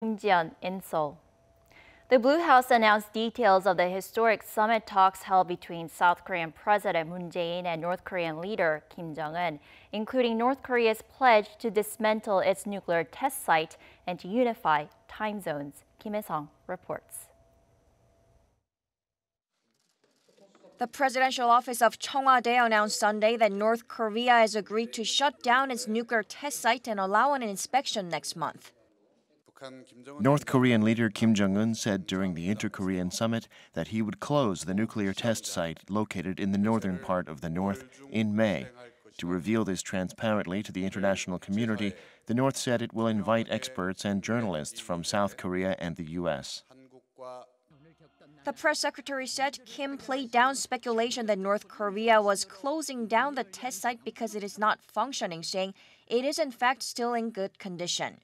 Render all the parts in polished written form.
Jaein in Seoul. The Blue House announced details of the historic summit talks held between South Korean President Moon Jae-in and North Korean leader Kim Jong-un, including North Korea's pledge to dismantle its nuclear test site and to unify time zones. Kim Hye-sung reports. The presidential office of Cheongwade announced Sunday that North Korea has agreed to shut down its nuclear test site and allow an inspection next month. North Korean leader Kim Jong-un said during the Inter-Korean summit that he would close the nuclear test site located in the northern part of the North in May. To reveal this transparently to the international community, the North said it will invite experts and journalists from South Korea and the U.S. The press secretary said Kim played down speculation that North Korea was closing down the test site because it is not functioning, saying it is in fact still in good condition.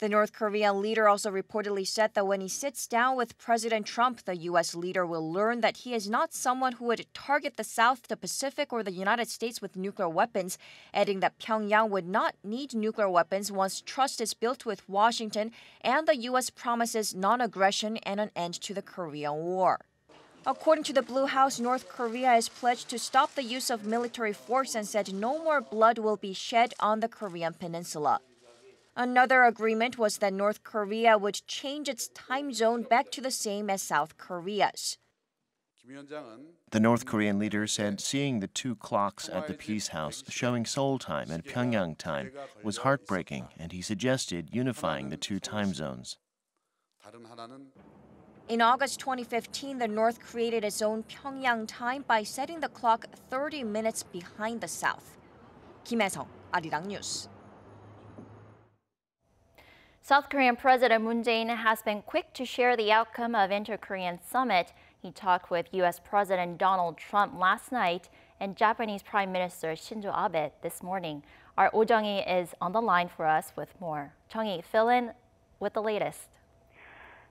The North Korean leader also reportedly said that when he sits down with President Trump, the U.S. leader will learn that he is not someone who would target the South, the Pacific, or the United States with nuclear weapons, adding that Pyongyang would not need nuclear weapons once trust is built with Washington and the U.S. promises non-aggression and an end to the Korean War. According to the Blue House, North Korea has pledged to stop the use of military force and said no more blood will be shed on the Korean peninsula. Another agreement was that North Korea would change its time zone back to the same as South Korea's. The North Korean leader said seeing the two clocks at the Peace House showing Seoul time and Pyongyang time was heartbreaking, and he suggested unifying the two time zones. In August 2015, the North created its own Pyongyang time by setting the clock 30 minutes behind the South. Kim Hye-sung, Arirang News. South Korean President Moon Jae-in has been quick to share the outcome of Inter-Korean summit. He talked with U.S. President Donald Trump last night and Japanese Prime Minister Shinzo Abe this morning. Our Oh Jung-hee is on the line for us with more. Jung-hee, fill in with the latest.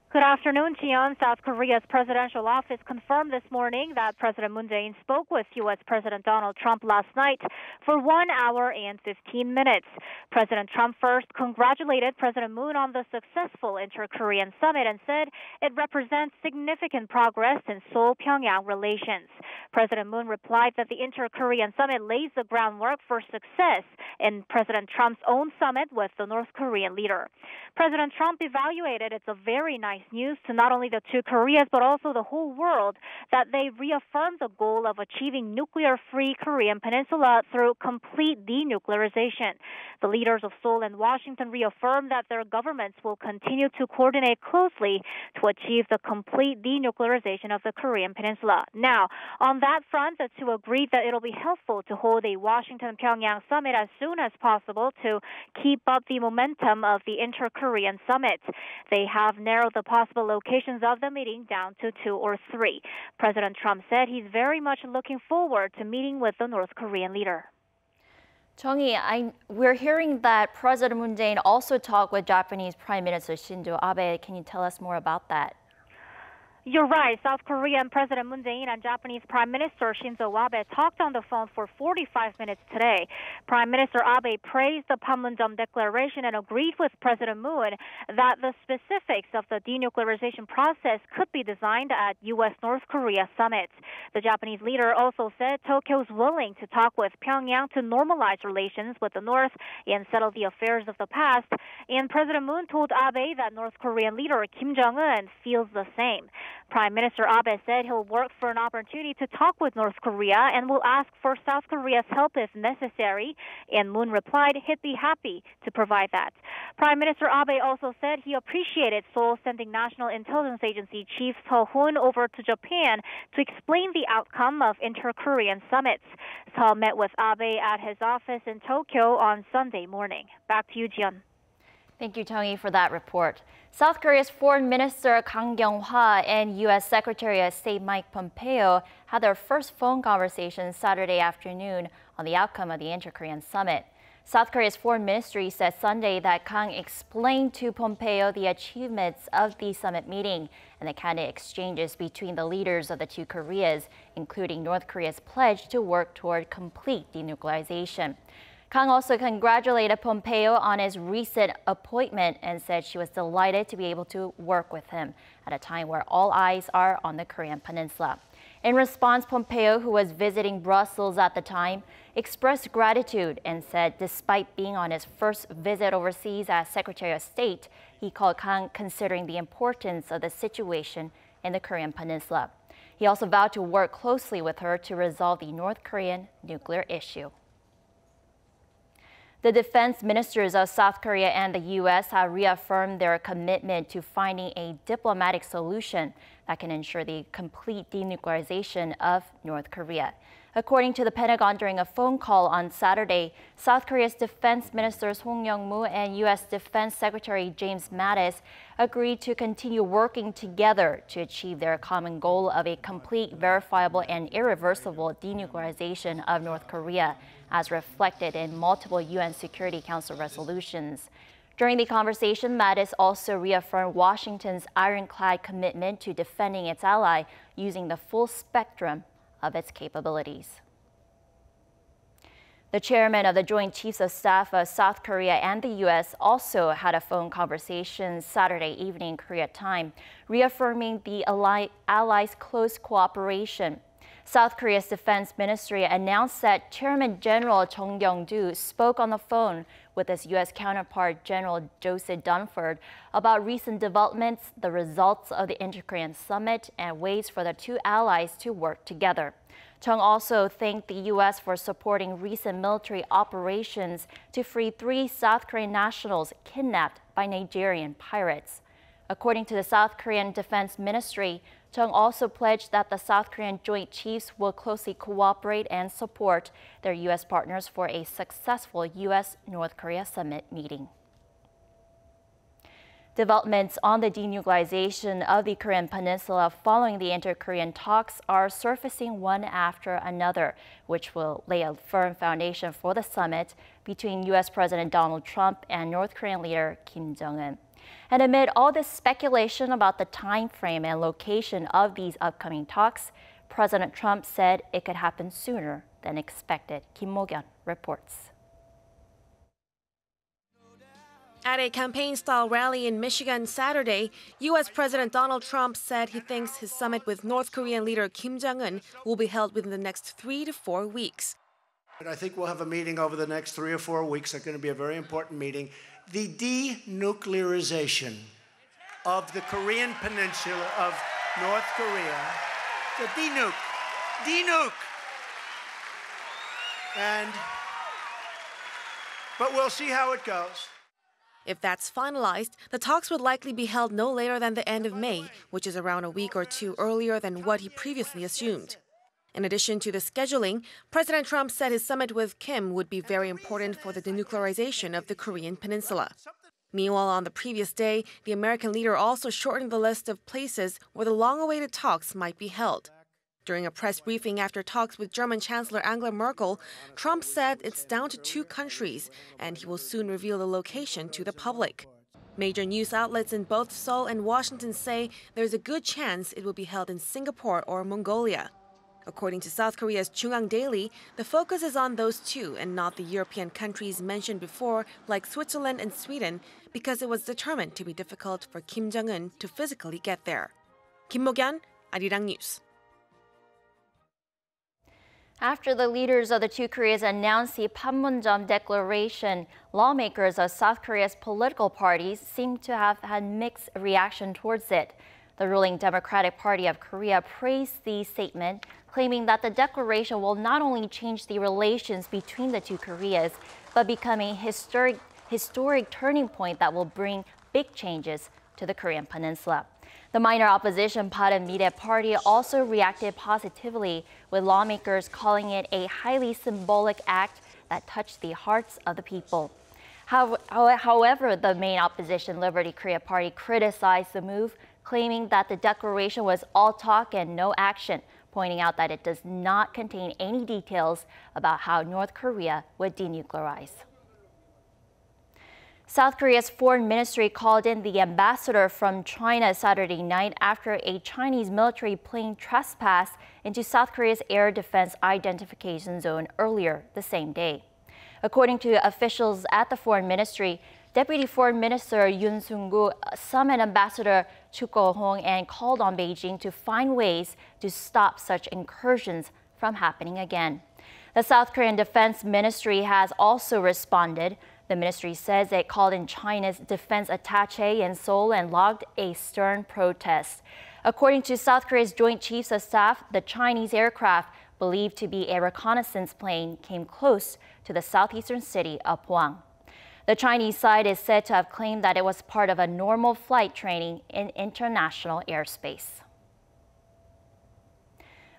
Good afternoon, Jaein. South Korea's presidential office confirmed this morning that President Moon Jae-in spoke with U.S. President Donald Trump last night for 1 hour and 15 minutes. President Trump first congratulated President Moon on the successful Inter-Korean summit and said it represents significant progress in Seoul-Pyongyang relations. President Moon replied that the Inter-Korean summit lays the groundwork for success in President Trump's own summit with the North Korean leader. President Trump evaluated it's a very nice news to not only the two Koreas but also the whole world that they reaffirmed the goal of achieving nuclear-free Korean peninsula through complete denuclearization. The leaders of Seoul and Washington reaffirmed that their governments will continue to coordinate closely to achieve the complete denuclearization of the Korean peninsula. Now, on that front, the two agreed that it'll be helpful to hold a Washington-Pyongyang summit as soon as possible to keep up the momentum of the Inter-Korean summit. They have narrowed the possible locations of the meeting down to 2 or 3. President Trump said he's very much looking forward to meeting with the North Korean leader. Jung-hee, we're hearing that President Moon Jae-in also talked with Japanese Prime Minister Shinzo Abe. Can you tell us more about that? You're right. South Korean President Moon Jae-in and Japanese Prime Minister Shinzo Abe talked on the phone for 45 minutes today. Prime Minister Abe praised the Panmunjom Declaration and agreed with President Moon that the specifics of the denuclearization process could be designed at U.S.-North Korea summit. The Japanese leader also said Tokyo is willing to talk with Pyongyang to normalize relations with the North and settle the affairs of the past. And President Moon told Abe that North Korean leader Kim Jong-un feels the same. Prime Minister Abe said he'll work for an opportunity to talk with North Korea and will ask for South Korea's help if necessary. And Moon replied he'd be happy to provide that. Prime Minister Abe also said he appreciated Seoul sending National Intelligence Agency Chief Seo-hoon over to Japan to explain the outcome of Inter-Korean summits. Seo met with Abe at his office in Tokyo on Sunday morning. Back to you, Jaein. Thank you, Tony, for that report. South Korea's Foreign Minister Kang Kyung-hwa and U.S. Secretary of State Mike Pompeo had their first phone conversation Saturday afternoon on the outcome of the Inter-Korean summit. South Korea's Foreign Ministry said Sunday that Kang explained to Pompeo the achievements of the summit meeting and the candid exchanges between the leaders of the two Koreas, including North Korea's pledge to work toward complete denuclearization. Kang also congratulated Pompeo on his recent appointment and said she was delighted to be able to work with him at a time where all eyes are on the Korean peninsula. In response, Pompeo, who was visiting Brussels at the time, expressed gratitude and said despite being on his first visit overseas as Secretary of State, he called Kang considering the importance of the situation in the Korean peninsula. He also vowed to work closely with her to resolve the North Korean nuclear issue. The defense ministers of South Korea and the U.S. have reaffirmed their commitment to finding a diplomatic solution that can ensure the complete denuclearization of North Korea. According to the Pentagon during a phone call on Saturday, South Korea's defense ministers Hong Young-moo and U.S. Defense Secretary James Mattis agreed to continue working together to achieve their common goal of a complete, verifiable, and irreversible denuclearization of North Korea, as reflected in multiple UN Security Council resolutions. During the conversation, Mattis also reaffirmed Washington's ironclad commitment to defending its ally using the full spectrum of its capabilities. The chairman of the Joint Chiefs of Staff of South Korea and the U.S. also had a phone conversation Saturday evening Korea time, reaffirming the allies' close cooperation. South Korea's defense ministry announced that Chairman General Chung Kyung-do spoke on the phone with his U.S. counterpart General Joseph Dunford about recent developments, the results of the Inter-Korean Summit, and ways for the two allies to work together. Chung also thanked the U.S. for supporting recent military operations to free 3 South Korean nationals kidnapped by Nigerian pirates. According to the South Korean Defense Ministry, Chung also pledged that the South Korean Joint Chiefs will closely cooperate and support their U.S. partners for a successful U.S.-North Korea summit meeting. Developments on the denuclearization of the Korean peninsula following the inter-Korean talks are surfacing one after another, which will lay a firm foundation for the summit between U.S. President Donald Trump and North Korean leader Kim Jong-un. And amid all this speculation about the time frame and location of these upcoming talks, President Trump said it could happen sooner than expected. Kim Mo-kyun reports. At a campaign-style rally in Michigan Saturday, U.S. President Donald Trump said he thinks his summit with North Korean leader Kim Jong-un will be held within the next 3 to 4 weeks. I think we'll have a meeting over the next 3 or 4 weeks. It's going to be a very important meeting. The denuclearization of the Korean peninsula of North Korea. The denuke. But we'll see how it goes. If that's finalized, the talks would likely be held no later than the end of May, which is around a week or two earlier than what he previously assumed. In addition to the scheduling, President Trump said his summit with Kim would be very important for the denuclearization of the Korean peninsula. Meanwhile, on the previous day, the American leader also shortened the list of places where the long-awaited talks might be held. During a press briefing after talks with German Chancellor Angela Merkel, Trump said it's down to 2 countries, and he will soon reveal the location to the public. Major news outlets in both Seoul and Washington say there's a good chance it will be held in Singapore or Mongolia. According to South Korea's Chungang Daily, the focus is on those 2 and not the European countries mentioned before, like Switzerland and Sweden, because it was determined to be difficult for Kim Jong-un to physically get there. Kim Mo-kyun, Arirang News. After the leaders of the 2 Koreas announced the Panmunjom Declaration, lawmakers of South Korea's political parties seem to have had mixed reaction towards it. The ruling Democratic Party of Korea praised the statement, claiming that the declaration will not only change the relations between the 2 Koreas, but become a historic turning point that will bring big changes to the Korean peninsula. The minor opposition Bareunmirae Party also reacted positively, with lawmakers calling it a highly symbolic act that touched the hearts of the people. However, the main opposition Liberty Korea Party criticized the move, claiming that the declaration was all talk and no action, pointing out that it does not contain any details about how North Korea would denuclearize. South Korea's foreign ministry called in the ambassador from China Saturday night after a Chinese military plane trespassed into South Korea's air defense identification zone earlier the same day. According to officials at the Foreign Ministry, Deputy Foreign Minister Yoon Sung-gu summoned Ambassador Chu Ko-hong and called on Beijing to find ways to stop such incursions from happening again. The South Korean Defense Ministry has also responded. The ministry says it called in China's defense attaché in Seoul and logged a stern protest. According to South Korea's Joint Chiefs of Staff, the Chinese aircraft, believed to be a reconnaissance plane, came close to the southeastern city of Pohang. The Chinese side is said to have claimed that it was part of a normal flight training in international airspace.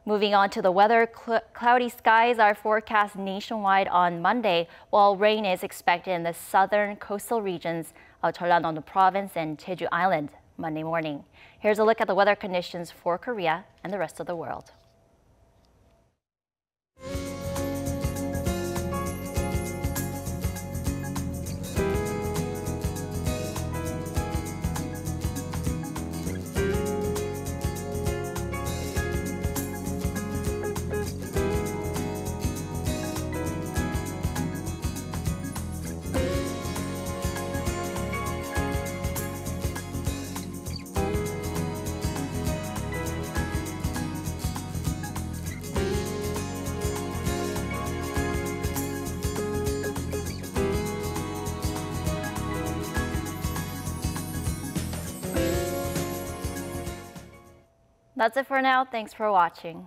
Moving on to the weather, cloudy skies are forecast nationwide on Monday, while rain is expected in the southern coastal regions of Jeollanam Province and Jeju Island Monday morning. Here's a look at the weather conditions for Korea and the rest of the world. That's it for now. Thanks for watching.